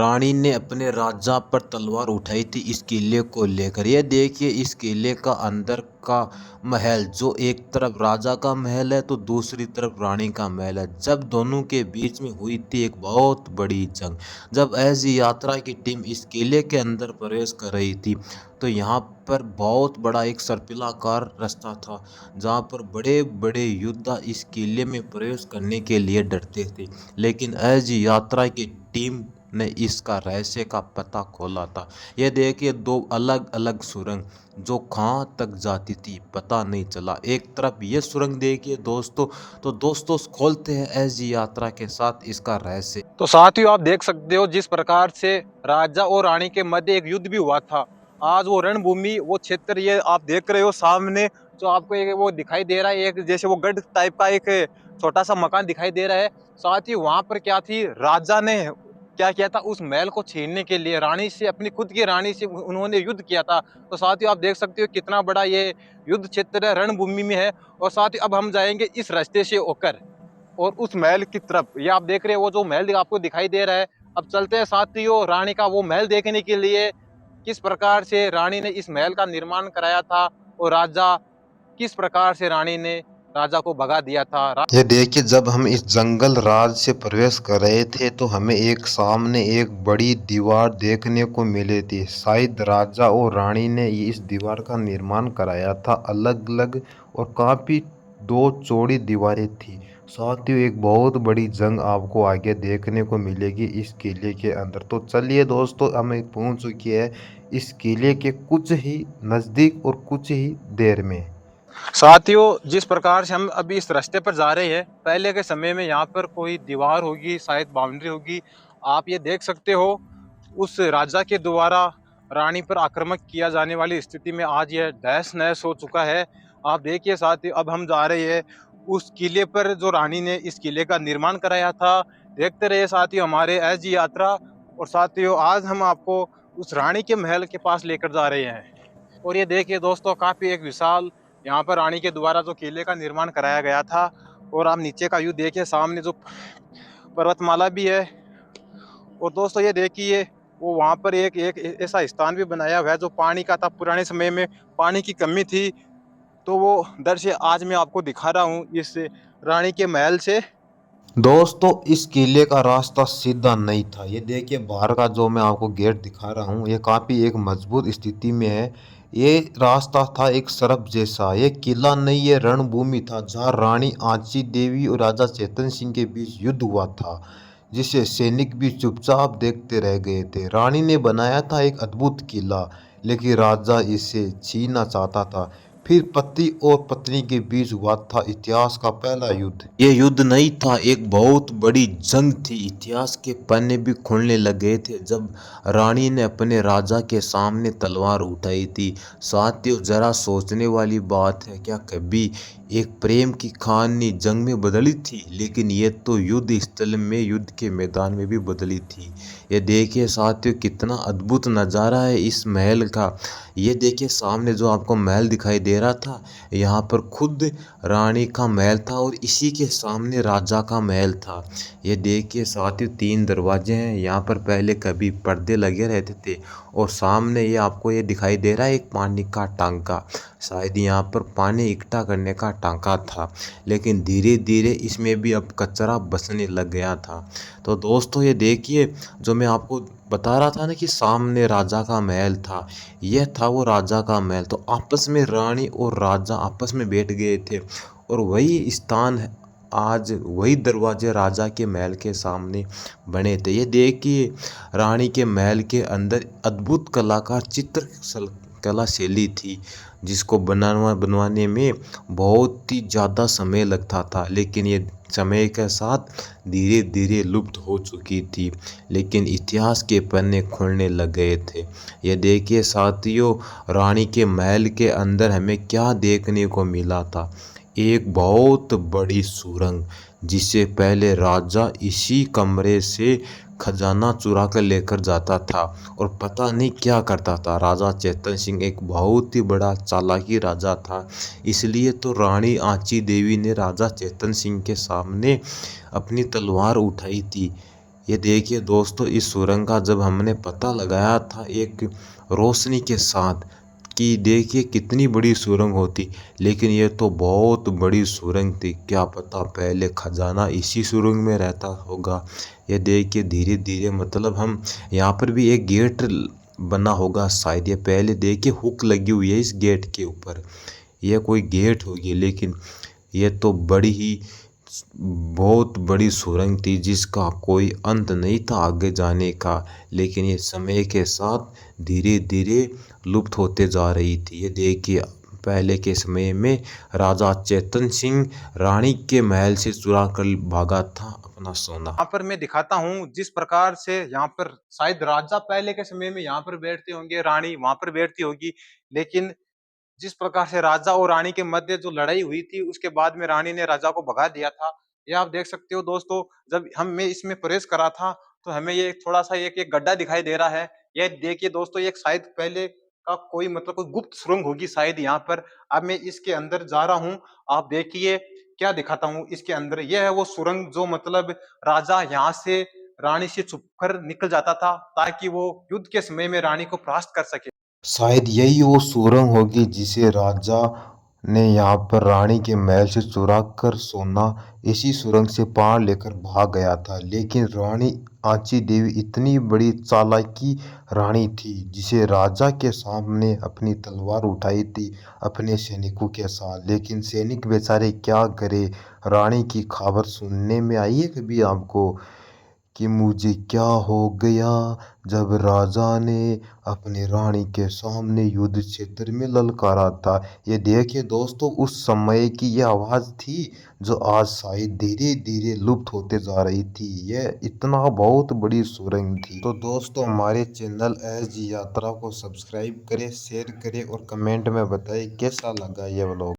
रानी ने अपने राजा पर तलवार उठाई थी इस किले को लेकर। ये देखिए इस किले का अंदर का महल, जो एक तरफ राजा का महल है तो दूसरी तरफ रानी का महल है। जब दोनों के बीच में हुई थी एक बहुत बड़ी जंग, जब ऐसी यात्रा की टीम इस किले के अंदर प्रवेश कर रही थी तो यहाँ पर बहुत बड़ा एक सर्पिलाकार रास्ता था जहाँ पर बड़े बड़े योद्धा इस किले में प्रवेश करने के लिए डरते थे। लेकिन ऐसी यात्रा की टीम ने इसका रहस्य का पता खोला था। यह देखिए दो अलग अलग सुरंग जो कहाँ तक जाती थी पता नहीं चला। एक तरफ ये सुरंग देखिए दोस्तों, तो दोस्तों खोलते हैं ऐसी यात्रा के साथ इसका रहस्य। तो साथियों, आप देख सकते हो जिस प्रकार से राजा और रानी के मध्य एक युद्ध भी हुआ था। आज वो रणभूमि, वो क्षेत्र, ये आप देख रहे हो सामने जो आपको एक वो दिखाई दे रहा है, एक जैसे वो गढ़ टाइप का एक छोटा सा मकान दिखाई दे रहा है। साथ ही वहां पर क्या थी, राजा ने क्या किया था, उस महल को छीनने के लिए रानी से, अपनी खुद की रानी से उन्होंने युद्ध किया था। तो साथियों, आप देख सकते हो कितना बड़ा ये युद्ध क्षेत्र है, रणभूमि में है। और साथ ही अब हम जाएंगे इस रास्ते से होकर और उस महल की तरफ। ये आप देख रहे हो वो जो महल आपको दिखाई दे रहा है। अब चलते हैं साथियों रानी का वो महल देखने के लिए, किस प्रकार से रानी ने इस महल का निर्माण कराया था और राजा, किस प्रकार से रानी ने राजा को भगा दिया था। ये देखिए जब हम इस जंगल राज से प्रवेश कर रहे थे तो हमें एक सामने एक बड़ी दीवार देखने को मिली थी। शायद राजा और रानी ने इस दीवार का निर्माण कराया था। अलग अलग और काफी दो चौड़ी दीवारें थी। साथ ही एक बहुत बड़ी जंग आपको आगे देखने को मिलेगी इस किले के अंदर। तो चलिए दोस्तों, हम पहुंच चुके हैं इस किले के कुछ ही नज़दीक और कुछ ही देर में। साथियों, जिस प्रकार से हम अभी इस रास्ते पर जा रहे हैं, पहले के समय में यहाँ पर कोई दीवार होगी, शायद बाउंड्री होगी। आप ये देख सकते हो उस राजा के द्वारा रानी पर आक्रमण किया जाने वाली स्थिति में आज यह तहस नहस हो चुका है। आप देखिए साथियों, अब हम जा रहे हैं उस किले पर जो रानी ने इस किले का निर्माण कराया था। देखते रहिए साथियों हमारे ऐसी यात्रा। और साथियों, आज हम आपको उस रानी के महल के पास लेकर जा रहे हैं। और ये देखिए दोस्तों, काफी एक विशाल यहाँ पर रानी के द्वारा जो किले का निर्माण कराया गया था। और आप नीचे का व्यू देखिए, सामने जो पर्वतमाला भी है। और दोस्तों ये देखिए वो वहाँ पर एक एक ऐसा स्थान भी बनाया हुआ है जो पानी का था। पुराने समय में पानी की कमी थी, तो वो दृश्य आज मैं आपको दिखा रहा हूँ इस रानी के महल से। दोस्तों इस किले का रास्ता सीधा नहीं था। ये देखिए बाहर का जो मैं आपको गेट दिखा रहा हूँ ये काफ़ी एक मजबूत स्थिति में है। ये रास्ता था एक सरप जैसा। ये किला नहीं, ये रणभूमि था जहाँ रानी आंची देवी और राजा चेतन सिंह के बीच युद्ध हुआ था, जिसे सैनिक भी चुपचाप देखते रह गए थे। रानी ने बनाया था एक अद्भुत किला, लेकिन राजा इसे छीनना चाहता था। फिर पति और पत्नी के बीच हुआ था इतिहास का पहला युद्ध। ये युद्ध नहीं था, एक बहुत बड़ी जंग थी। इतिहास के पन्ने भी खुलने लगे थे जब रानी ने अपने राजा के सामने तलवार उठाई थी। साथियों जरा सोचने वाली बात है, क्या कभी एक प्रेम की कहानी जंग में बदली थी? लेकिन ये तो युद्ध स्थल में, युद्ध के मैदान में भी बदली थी। ये देखिए साथियों कितना अद्भुत नज़ारा है इस महल का। ये देखिए सामने जो आपको महल दिखाई दे रहा था, यहाँ पर खुद रानी का महल था और इसी के सामने राजा का महल था। ये देखिए साथियों तीन दरवाजे हैं। यहाँ पर पहले कभी पर्दे लगे रहते थे। और सामने ये आपको ये दिखाई दे रहा है एक पानी का टांका। शायद यहाँ पर पानी इकट्ठा करने का टांका था, लेकिन धीरे धीरे इसमें भी अब कचरा बसने लग गया था। तो दोस्तों ये देखिए जो मैं आपको बता रहा था ना कि सामने राजा का महल था, यह था वो राजा का महल। तो आपस में रानी और राजा आपस में बैठ गए थे और वही स्थान है आज, वही दरवाजे राजा के महल के सामने बने थे। ये देखिए रानी के महल के अंदर अद्भुत कलाकार चित्र कला शैली थी, जिसको बनवाने में बहुत ही ज़्यादा समय लगता था, लेकिन ये समय के साथ धीरे धीरे लुप्त हो चुकी थी। लेकिन इतिहास के पन्ने खुलने लग गए थे। ये देखिए साथियों रानी के महल के अंदर हमें क्या देखने को मिला था, एक बहुत बड़ी सुरंग, जिसे पहले राजा इसी कमरे से खजाना चुरा कर लेकर जाता था और पता नहीं क्या करता था। राजा चेतन सिंह एक बहुत ही बड़ा चालाकी राजा था, इसलिए तो रानी आंची देवी ने राजा चेतन सिंह के सामने अपनी तलवार उठाई थी। ये देखिए दोस्तों, इस सुरंग का जब हमने पता लगाया था एक रोशनी के साथ कि देखिए कितनी बड़ी सुरंग होती, लेकिन ये तो बहुत बड़ी सुरंग थी। क्या पता पहले खजाना इसी सुरंग में रहता होगा। ये देखिए धीरे धीरे मतलब हम यहाँ पर भी एक गेट बना होगा शायद। ये पहले देखिए हुक लगी हुई है इस गेट के ऊपर, यह कोई गेट होगी। लेकिन ये तो बड़ी ही बहुत बड़ी सुरंग थी जिसका कोई अंत नहीं था आगे जाने का। लेकिन ये समय के साथ धीरे धीरे लुप्त होते जा रही थी। ये देखिए पहले के समय में राजा चेतन सिंह रानी के महल से चुरा कर भागा था अपना सोना। यहाँ पर मैं दिखाता हूँ जिस प्रकार से यहाँ पर शायद राजा पहले के समय में यहाँ पर बैठते होंगे, रानी वहां पर बैठती होगी। लेकिन जिस प्रकार से राजा और रानी के मध्य जो लड़ाई हुई थी, उसके बाद में रानी ने राजा को भगा दिया था। ये आप देख सकते हो दोस्तों, जब मैं इसमें प्रवेश करा था, तो हमें ये थोड़ा-सा एक गड्ढा दिखाई दे रहा है। ये देखिए दोस्तों, ये एक शायद पहले का कोई मतलब कोई गुप्त सुरंग होगी शायद यहाँ पर। अब मैं इसके अंदर जा रहा हूँ, आप देखिए क्या दिखाता हूँ इसके अंदर। ये है वो सुरंग जो मतलब राजा यहाँ से रानी से छुपकर निकल जाता था, ताकि वो युद्ध के समय में रानी को परास्त कर सके। शायद यही वो सुरंग होगी जिसे राजा ने यहाँ पर रानी के महल से चुरा कर सोना इसी सुरंग से पार लेकर भाग गया था। लेकिन रानी आंची देवी इतनी बड़ी चालाकी रानी थी जिसे राजा के सामने अपनी तलवार उठाई थी अपने सैनिकों के साथ। लेकिन सैनिक बेचारे क्या करे, रानी की खबर सुनने में आई है कभी आपको कि मुझे क्या हो गया जब राजा ने अपने रानी के सामने युद्ध क्षेत्र में ललकारा था। ये देखिए दोस्तों, उस समय की ये आवाज थी जो आज शायद धीरे धीरे लुप्त होते जा रही थी। यह इतना बहुत बड़ी सुरंग थी। तो दोस्तों, हमारे चैनल एस यात्रा को सब्सक्राइब करें, शेयर करें और कमेंट में बताएं कैसा लगा ये व्लॉग।